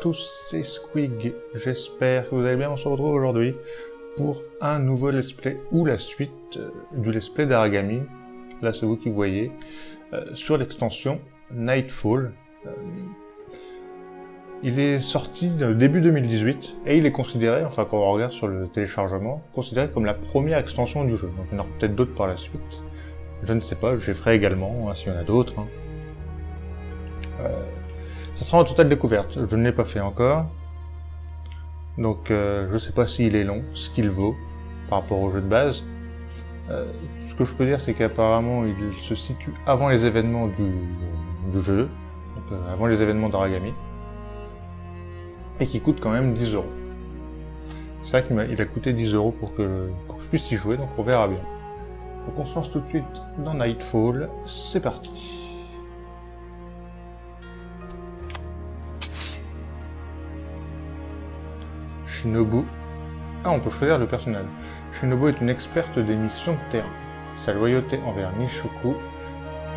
tous, c'est Squig, j'espère que vous allez bien. On se retrouve aujourd'hui pour un nouveau let's play ou la suite du let's play d'Aragami, là c'est vous qui voyez, sur l'extension Nightfall. Il est sorti début 2018 et il est considéré, enfin quand on regarde sur le téléchargement, considéré comme la première extension du jeu. Donc il y en aura peut-être d'autres par la suite, je ne sais pas, je les ferai également hein, s'il y en a d'autres. Hein. Ça sera en totale découverte, je ne l'ai pas fait encore. Donc je sais pas s'il est long, ce qu'il vaut par rapport au jeu de base. Ce que je peux dire c'est qu'apparemment il se situe avant les événements du jeu, donc avant les événements d'Aragami, et qui coûte quand même 10 €. C'est vrai qu'il a coûté 10 € pour que je puisse y jouer, donc on verra bien. Donc on se lance tout de suite dans Nightfall, c'est parti. Shinobu. Ah, on peut choisir le personnage. Shinobu est une experte des missions de terrain. Sa loyauté envers Nishoku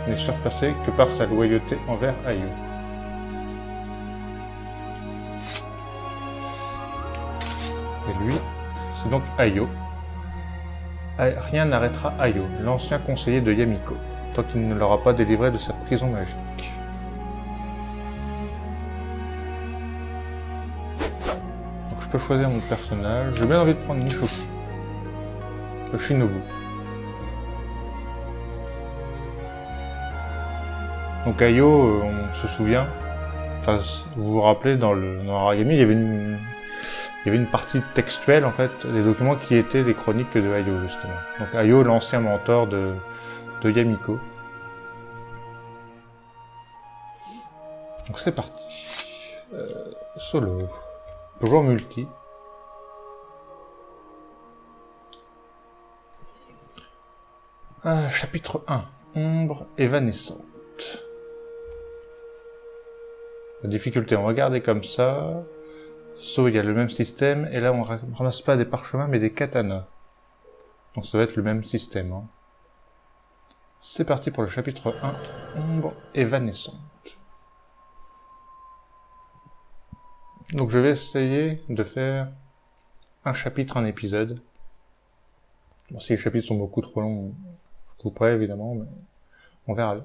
n'est surpassée que par sa loyauté envers Ayo. Et lui, c'est donc Ayo. Rien n'arrêtera Ayo, l'ancien conseiller de Yamiko, tant qu'il ne l'aura pas délivré de sa prison magique. Je peux choisir mon personnage. J'ai bien envie de prendre Nishoku. Shinobu. Donc Ayo, on se souvient. Enfin, vous vous rappelez, dans Aragami, il y avait une partie textuelle, en fait, des documents qui étaient les chroniques de Ayo, justement. Donc Ayo, l'ancien mentor de Yamiko. Donc c'est parti. Solo. On peut jouer en multi. Chapitre 1. Ombre évanescente. La difficulté, on va regarder comme ça. Sauf il y a le même système. Et là, on ramasse pas des parchemins, mais des katanas. Donc ça va être le même système. Hein. C'est parti pour le chapitre 1. Ombre évanescente. Donc je vais essayer de faire un chapitre, un épisode. Bon, si les chapitres sont beaucoup trop longs, je couperai évidemment, mais on verra bien.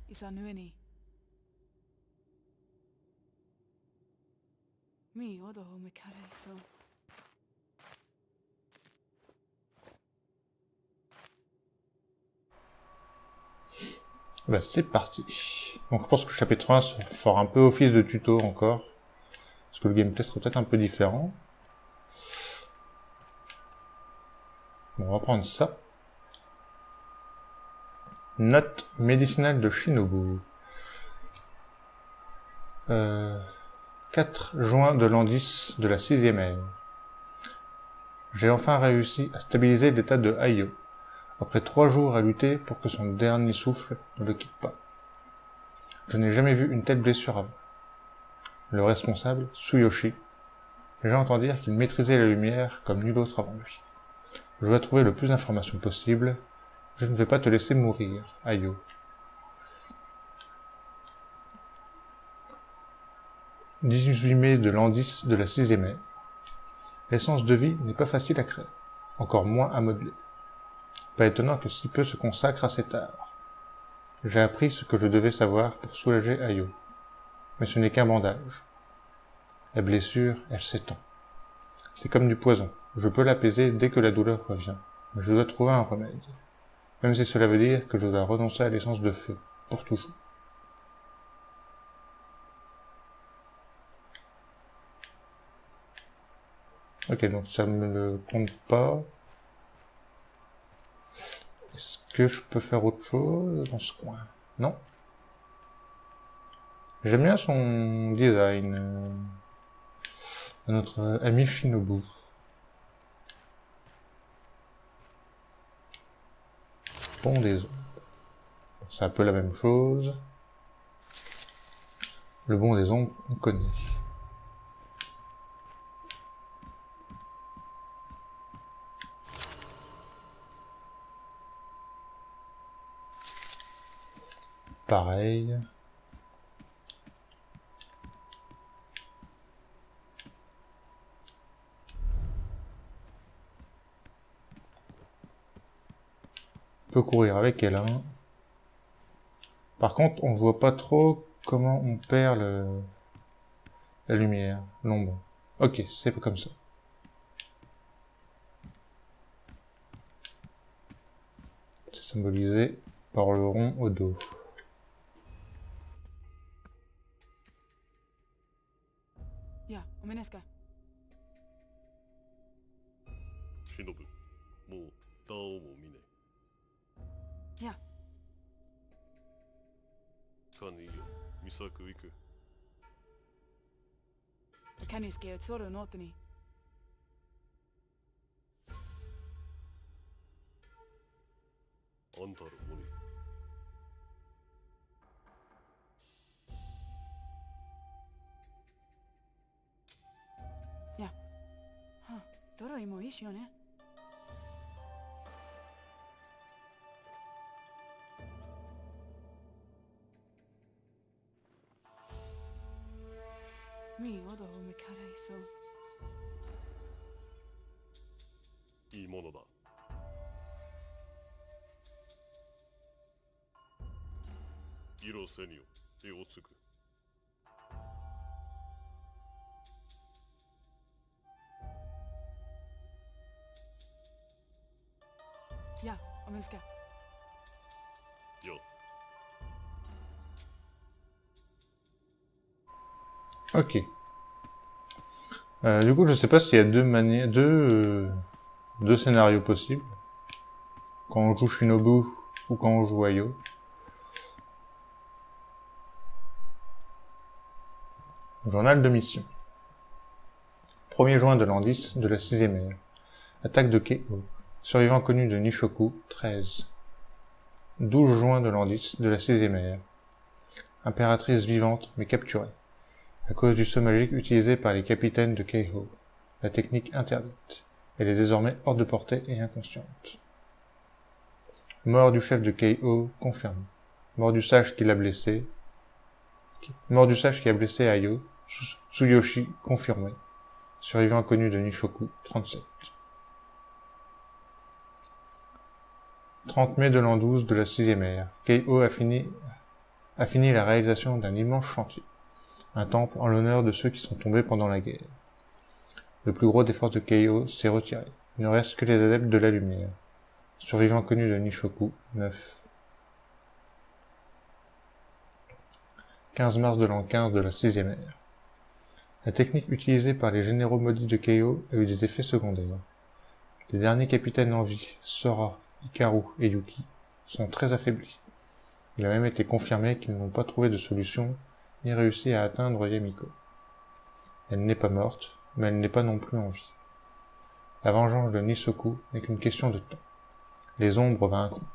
Isanueni. Mi odo mikare so. Bah, c'est parti. Donc je pense que le chapitre 1 fera un peu office de tuto encore. Parce que le gameplay sera peut-être un peu différent. Bon, on va prendre ça. Note médicinale de Shinobu. 4 juin de l'an 10 de la 6e ère. J'ai enfin réussi à stabiliser l'état de Ayo, après 3 jours à lutter pour que son dernier souffle ne le quitte pas. Je n'ai jamais vu une telle blessure avant. Le responsable, Tsuyoshi, j'ai entendu dire qu'il maîtrisait la lumière comme nul autre avant lui. Je dois trouver le plus d'informations possible. Je ne vais pas te laisser mourir, Ayo. « 18 mai de l'an 10 de la 6e ère. L'essence de vie n'est pas facile à créer, encore moins à modeler. Pas étonnant que si peu se consacrent à cet art. J'ai appris ce que je devais savoir pour soulager Ayo. Mais ce n'est qu'un bandage. La blessure, elle s'étend. C'est comme du poison. Je peux l'apaiser dès que la douleur revient. Mais je dois trouver un remède. Même si cela veut dire que je dois renoncer à l'essence de feu. Pour toujours. Ok, donc ça me le compte pas. Est-ce que je peux faire autre chose dans ce coin? Non. J'aime bien son design. Notre ami Shinobu. Bon des ombres. C'est un peu la même chose. Le bon des ombres, on connaît. Pareil. On peut courir avec elle, hein. Par contre, on voit pas trop comment on perd la lumière, l'ombre. Ok, c'est comme ça. C'est symbolisé par le rond au dos. いや、おめですか。忍もうダオも見ねいや、カニよミサク行く Kenniske ut så du nåt ni. あんたのモニ いや、はあ、どれもいいしよね。みおどをみかれいそう。いいものだ色せによ手をつく いや、おめですか。よ Ok. Du coup, je sais pas s'il y a deux manières, deux scénarios possibles. Quand on joue Shinobu ou quand on joue Ayo. Journal de mission. 1er juin de l'an 10 de la 6e ère. Attaque de Keio. Survivant connu de Nishoku, 13. 12 juin de l'an 10 de la 6e ère. Impératrice vivante mais capturée. À cause du saut magique utilisé par les capitaines de Keiho. La technique interdite. Elle est désormais hors de portée et inconsciente. Mort du chef de Keiho, confirmé. Mort du sage qui l'a blessé. Mort du sage qui a blessé Ayo. Tsuyoshi, confirmé. Survivant inconnu de Nishoku, 37. 30 mai de l'an 12 de la 6e ère. Keiho a fini la réalisation d'un immense chantier. Un temple en l'honneur de ceux qui sont tombés pendant la guerre. Le plus gros des forces de Keiho s'est retiré. Il ne reste que les adeptes de la lumière. Survivant connu de Nishoku, 9. 15 mars de l'an 15 de la 6e ère. La technique utilisée par les généraux maudits de Keiho a eu des effets secondaires. Les derniers capitaines en vie, Sora, Hikaru et Yuki, sont très affaiblis. Il a même été confirmé qu'ils n'ont pas trouvé de solution ni réussi à atteindre Yamiko. Elle n'est pas morte, mais elle n'est pas non plus en vie. La vengeance de Nisoku n'est qu'une question de temps. Les ombres vaincront.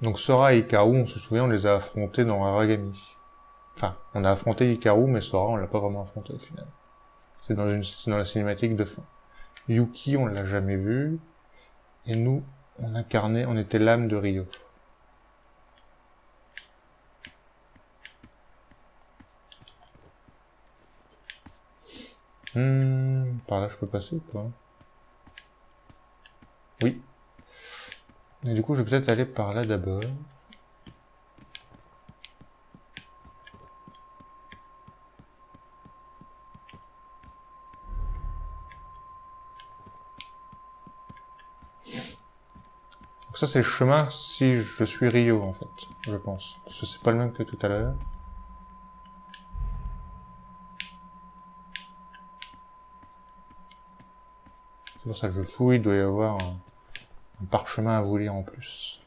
Donc Sora et Hikaru, on se souvient, on les a affrontés dans Aragami. Enfin, on a affronté Hikaru, mais Sora, on l'a pas vraiment affronté au final. C'est dans la cinématique de fin. Yuki, on l'a jamais vu. Et nous, on était l'âme de Ryo. Par là je peux passer ou pas? Oui. Et du coup, je vais peut-être aller par là d'abord. Donc ça, c'est le chemin si je suis Rio, en fait, je pense. Parce que c'est pas le même que tout à l'heure. C'est pour ça que je fouille, il doit y avoir un parchemin à vous lire en plus.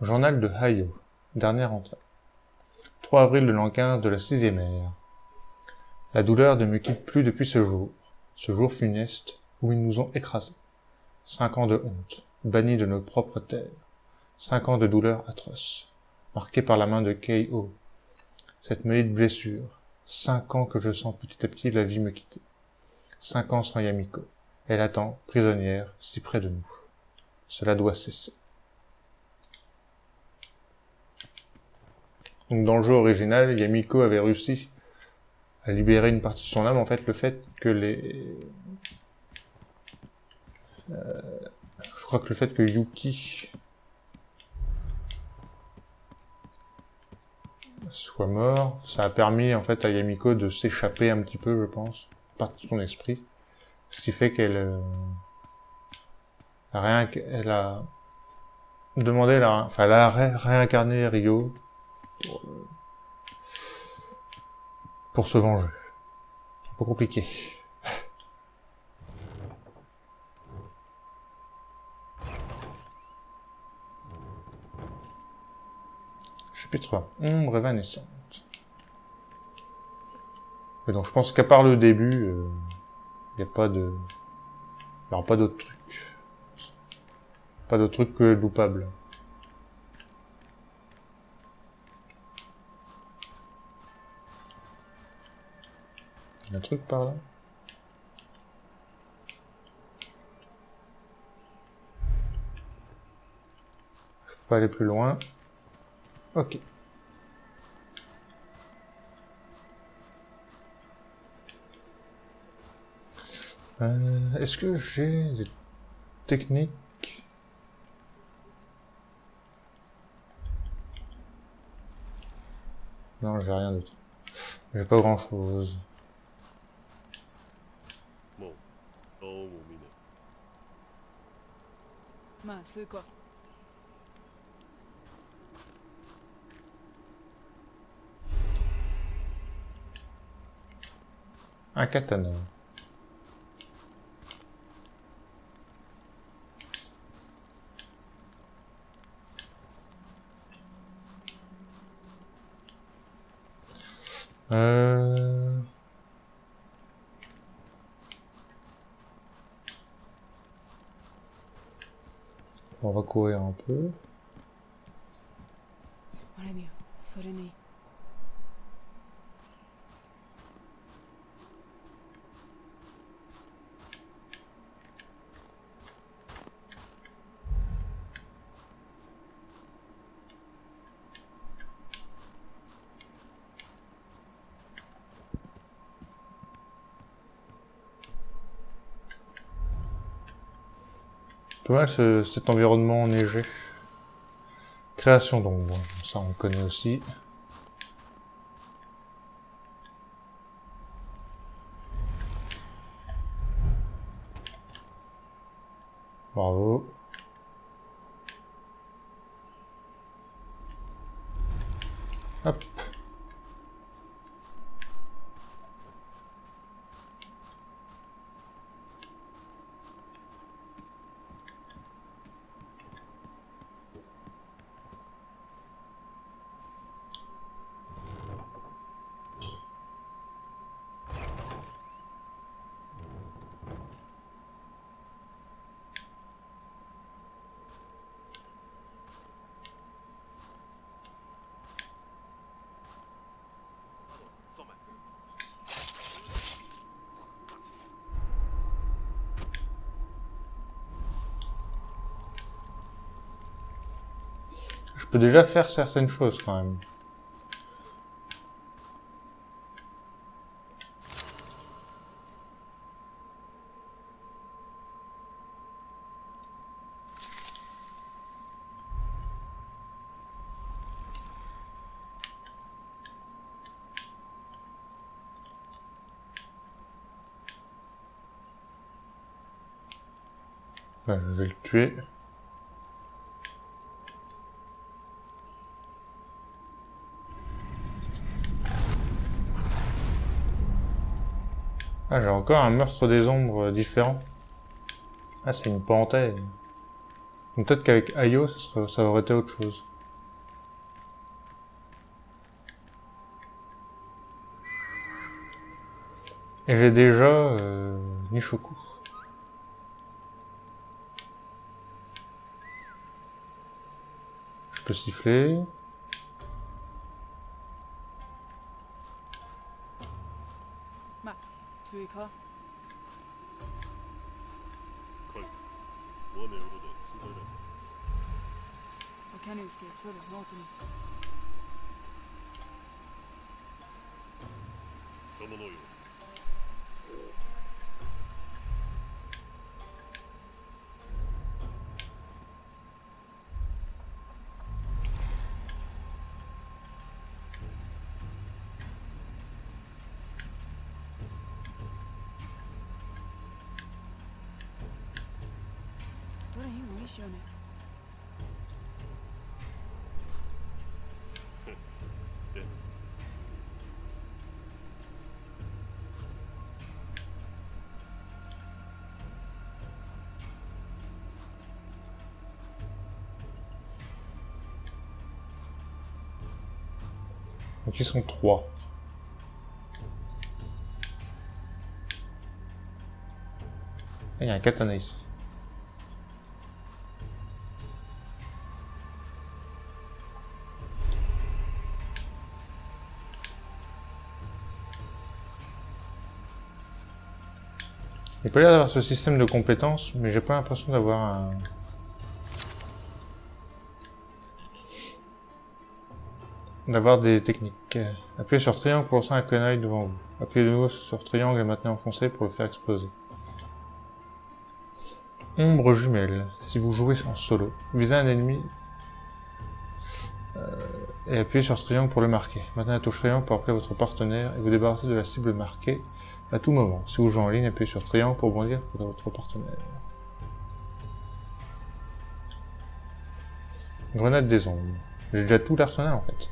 Journal de Hayo, dernière entrée. 3 avril de l'an 15 de la 6e ère. La douleur ne me quitte plus depuis ce jour funeste où ils nous ont écrasés. 5 ans de honte, bannis de nos propres terres. 5 ans de douleur atroce, marqués par la main de Kei-Oh. Cette maudite blessure. 5 ans que je sens petit à petit la vie me quitter. 5 ans sans Yamiko. Elle attend, prisonnière, si près de nous. Cela doit cesser. Donc dans le jeu original, Yamiko avait réussi à libérer une partie de son âme. En fait, le fait que je crois que le fait que Yuki soit mort, ça a permis en fait à Yamiko de s'échapper un petit peu, je pense, partie de son esprit. Ce qui fait qu'elle elle a demandé elle a réincarné Ryo pour se venger. Un peu compliqué. Chapitre 1. Ombre évanescente. Et donc je pense qu'à part le début, il n'y a pas de... Il n'y aura pas d'autres trucs. Pas d'autres trucs que loupables. Il y a un truc par là. Je peux pas aller plus loin. Ok. Est-ce que j'ai des techniques? Non, j'ai rien d'autre. J'ai pas grand chose. もう顔も見ねまあ数個 Un katana. On va courir un peu. あれにそれに Pas mal cet environnement enneigé. Création d'ombre, ça on connaît aussi. Bravo. Hop. Je peux déjà faire certaines choses quand même. Ben, je vais le tuer. Ah, j'ai encore un meurtre des ombres différent. Ah, c'est une panthère. Donc peut-être qu'avec Ayo, ça aurait été autre chose. Et j'ai déjà Nishoku. Je peux siffler. Ma, 追加。はい。我ねおろで数回だ。キャニウスケツルノートに。どものよ。どれいいのいいしよね。で、Donc ils sont 3. Il y a un katana ici. Il peut y avoir ce système de compétences, mais j'ai pas l'impression d'avoir un... d'avoir des techniques. Appuyez sur triangle pour lancer un kunai devant vous. Appuyez de nouveau sur triangle et maintenez enfoncé pour le faire exploser. Ombre jumelle. Si vous jouez en solo, visez un ennemi et appuyez sur triangle pour le marquer. Maintenez la touche triangle pour appeler votre partenaire et vous débarrasser de la cible marquée à tout moment. Si vous jouez en ligne, appuyez sur triangle pour bondir pour votre partenaire. Grenade des ombres. J'ai déjà tout l'arsenal en fait.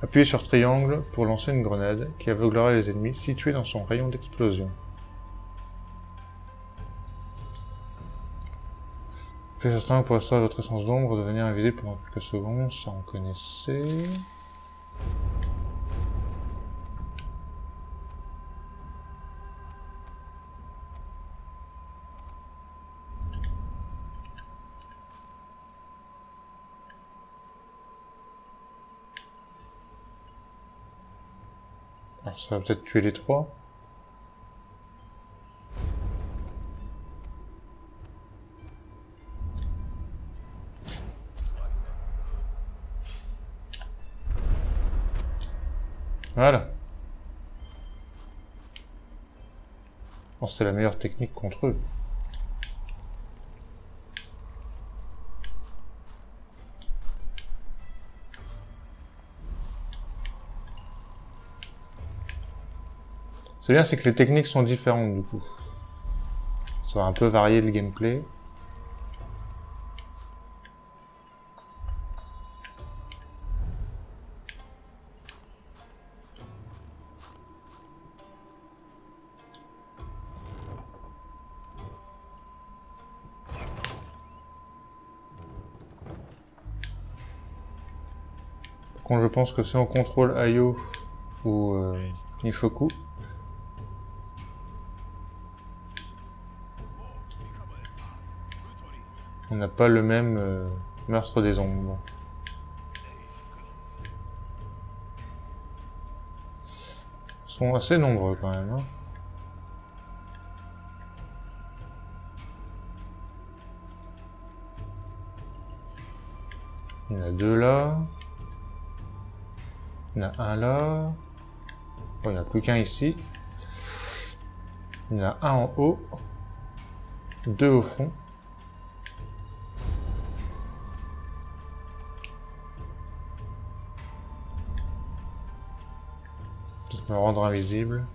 Appuyez sur triangle pour lancer une grenade qui aveuglera les ennemis situés dans son rayon d'explosion. Appuyez sur triangle pour restaurer votre essence d'ombre, devenir invisible pendant quelques secondes, ça on connaissait. Alors ça va peut-être tuer les 3. Voilà. Bon, c'est la meilleure technique contre eux. C'est bien, c'est que les techniques sont différentes du coup. Ça va un peu varier le gameplay. Quand je pense que si on contrôle Ayo ou Nishoku, on n'a pas le même meurtre des ombres. Ils sont assez nombreux quand même. Hein. Il y en a 2 là. Il y en a un là. Oh, il n'y en a plus qu'un ici. Il y en a un en haut. 2 au fond. Peut-être me rendre invisible.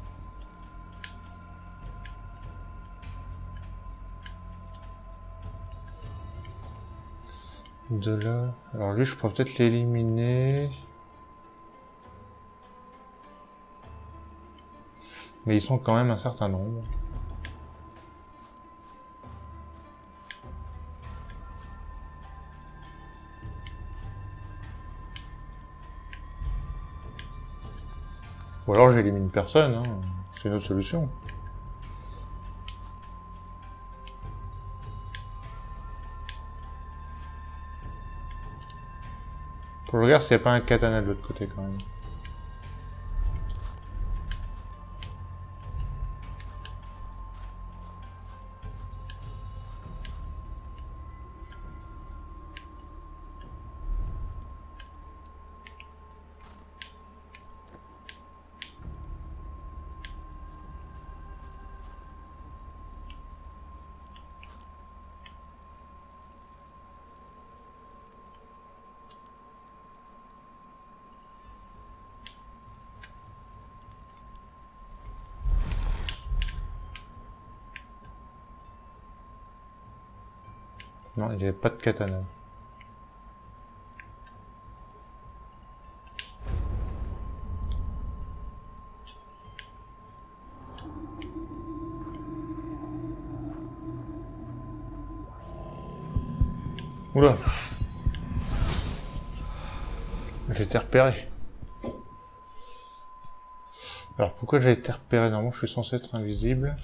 De là... Alors lui, je pourrais peut-être l'éliminer. Mais ils sont quand même un certain nombre. Ou alors j'élimine personne, hein. C'est une autre solution. Faut que je regarde s'il n'y a pas un katana de l'autre côté quand même. Non, il n'y avait pas de katana. Oula! J'ai été repéré. Alors pourquoi j'ai été repéré? Normalement je suis censé être invisible.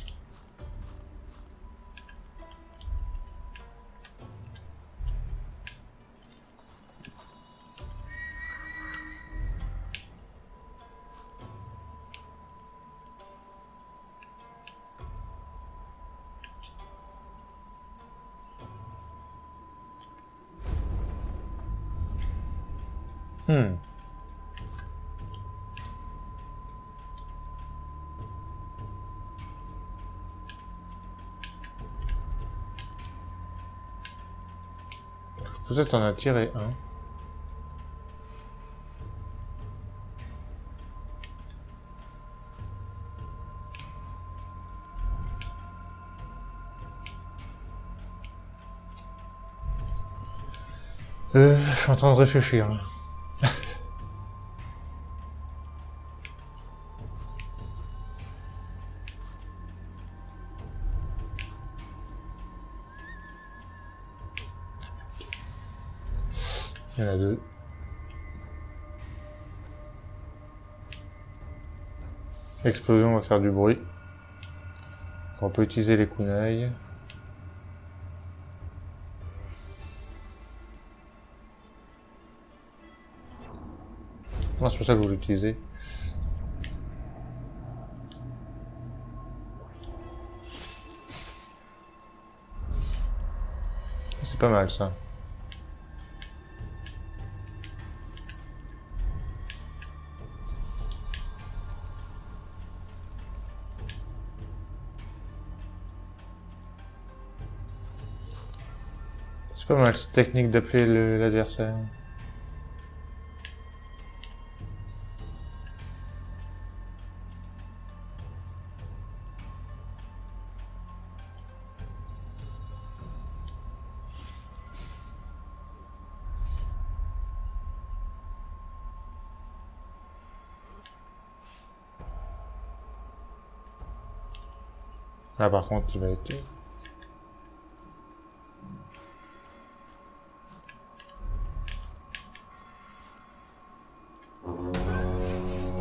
Hmm. Peut-être en attirer un. Je suis en train de réfléchir. Il y en a deux. L'explosion va faire du bruit. On peut utiliser les kunai. Non, c'est pour ça que je voulais l'utiliser. C'est pas mal ça. C'est pas mal cette technique d'appeler l'adversaire. Là par contre il va être...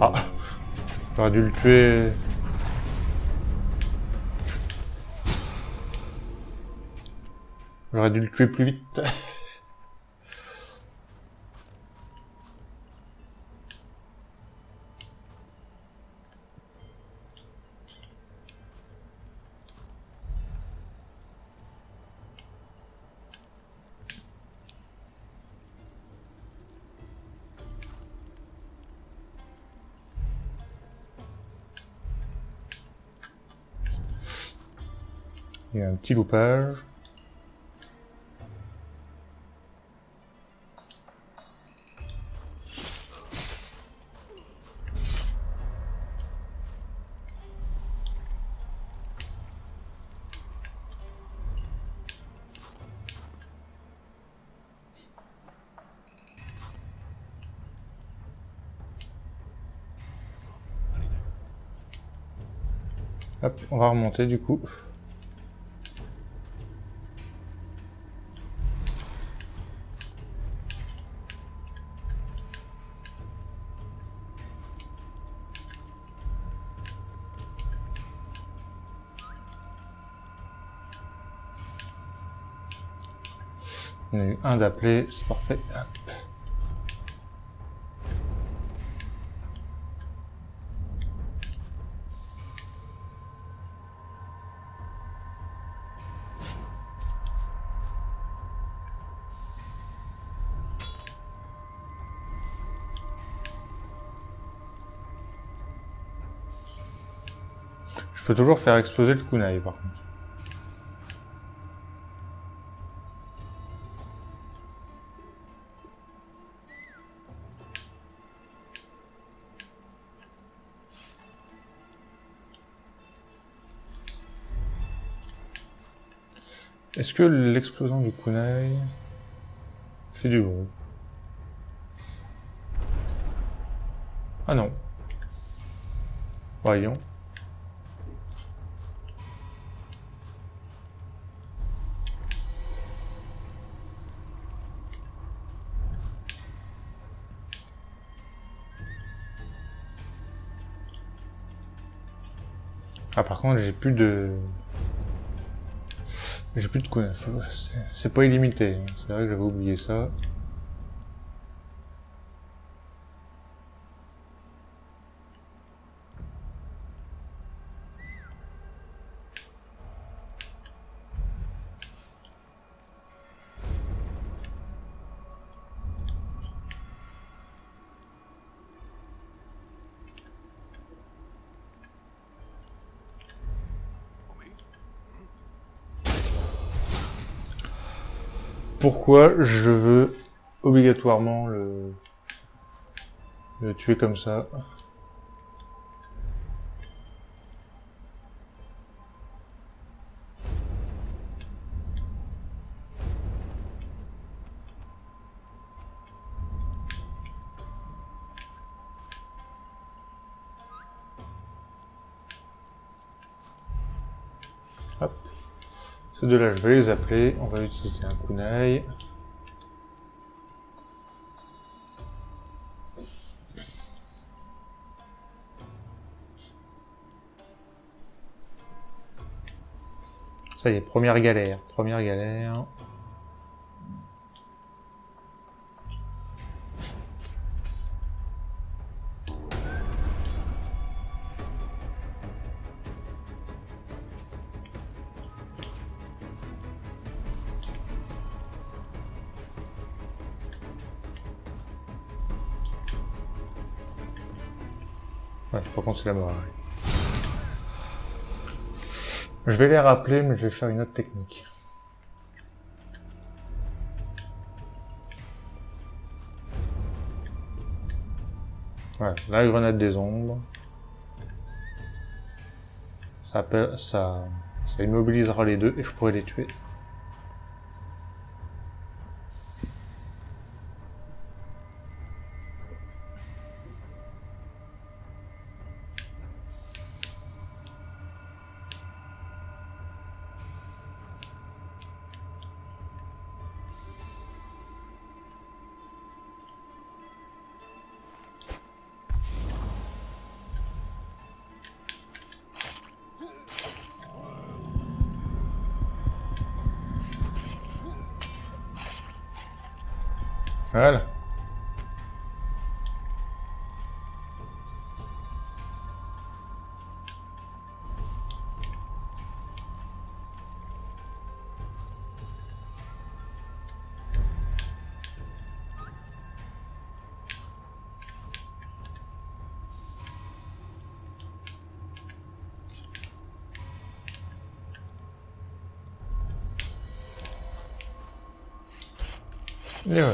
Ah! J'aurais dû le tuer... J'aurais dû le tuer plus vite. Il y a un petit loupage. Hop, on va remonter du coup. On a eu un d'appelé, c'est parfait. Hop. Je peux toujours faire exploser le kunai par contre. Est-ce que l'explosion du kunai fait du bruit? Ah non. Voyons. Ah par contre j'ai plus de... J'ai plus de kunai. C'est pas illimité. C'est vrai que j'avais oublié ça. Pourquoi je veux obligatoirement le tuer comme ça? Hop. Ces deux-là, je vais les appeler. On va utiliser un kunai. Ça y est, première galère. Première galère. Ouais, par contre c'est la mort. Je vais les rappeler, mais je vais faire une autre technique. Voilà, la grenade des ombres. Ça immobilisera les deux et je pourrai les tuer. Voilà. Et voilà.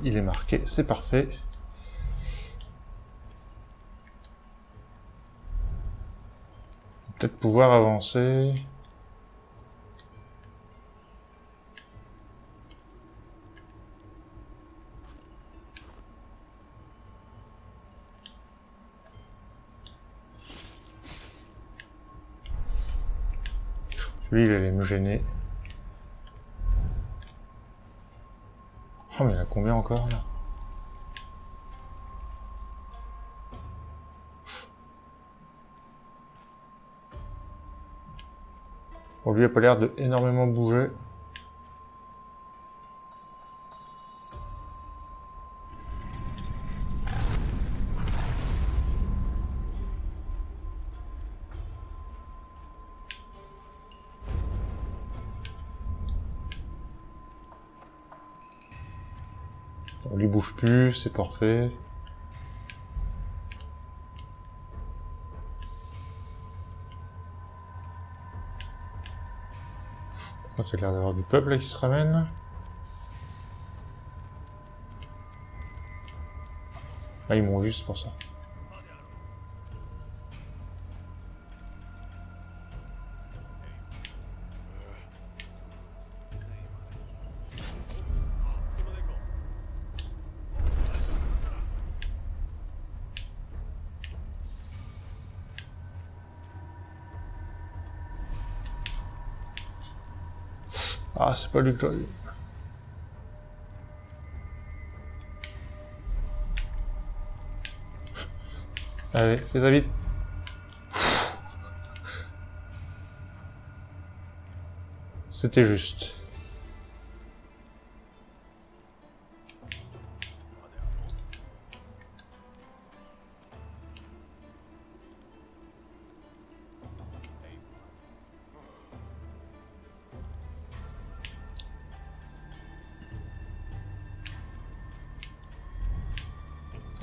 Il est marqué, c'est parfait. peut-être pouvoir avancer. Lui, il allait me gêner. Oh, mais il a combien encore, là? Bon, lui, il a pas l'air de énormément bouger. On lui bouge plus, c'est parfait. Oh, il y a l'air d'avoir du peuple là, qui se ramène. Ah, ils m'ont vu, c'est pour ça. Ah, c'est pas lui que j'aurais eu. Allez, fais ça vite. C'était juste.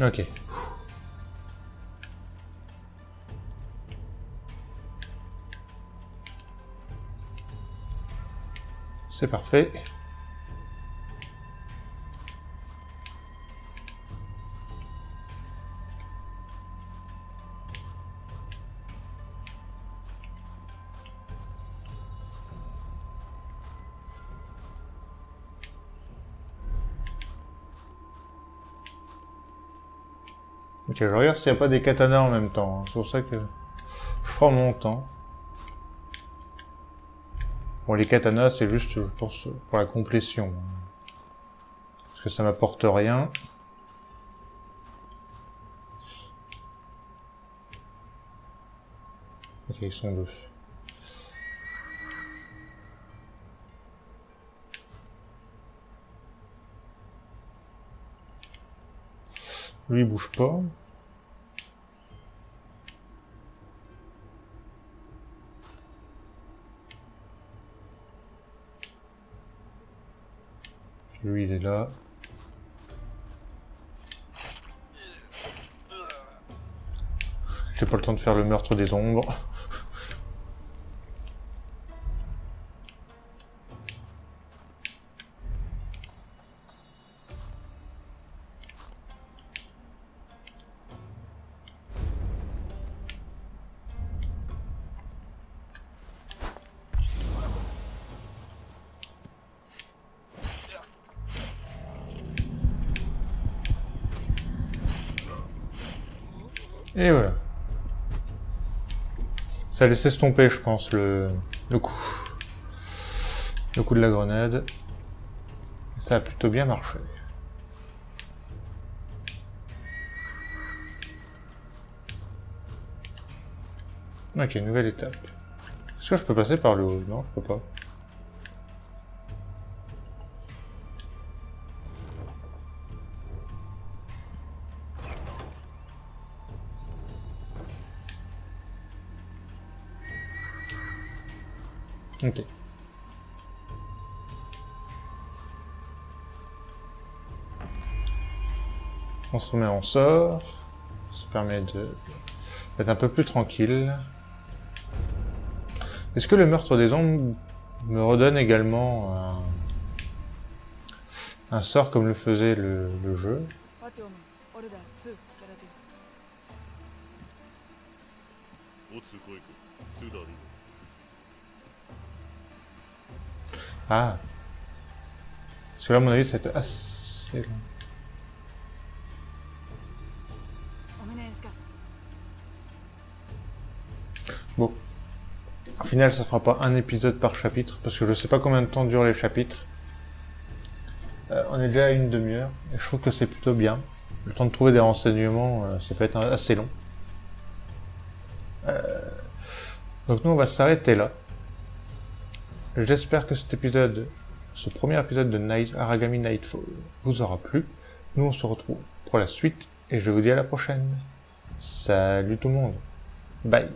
Ok. C'est parfait. Ok, je regarde s'il n'y a pas des katanas en même temps. C'est pour ça que je prends mon temps. Bon, les katanas, c'est juste, je pense, pour la complétion. Parce que ça m'apporte rien. Ok, ils sont deux. Lui, il bouge pas. Lui, il est là. J'ai pas le temps de faire le meurtre des ombres. Et voilà. Ça a laissé s'estomper, je pense, le coup. Le coup de la grenade. Ça a plutôt bien marché. Ok, nouvelle étape. Est-ce que je peux passer par le haut? Non, je peux pas. Ok. On se remet en sort. Ça permet d'être un peu plus tranquille. Est-ce que le meurtre des ombres me redonne également un sort comme le faisait le jeu? パテオのオルダー2からでオツコエク Ah. Parce que là, à mon avis, c'était assez long. おめねですか Bon. Au final, ça fera pas un épisode par chapitre, parce que je sais pas combien de temps durent les chapitres. On est déjà à une demi-heure, et je trouve que c'est plutôt bien. Le temps de trouver des renseignements, ça peut être assez long. Donc nous, on va s'arrêter là. J'espère que cet épisode, ce premier épisode de Aragami Nightfall, vous aura plu. Nous, on se retrouve pour la suite, et je vous dis à la prochaine. Salut tout le monde. Bye.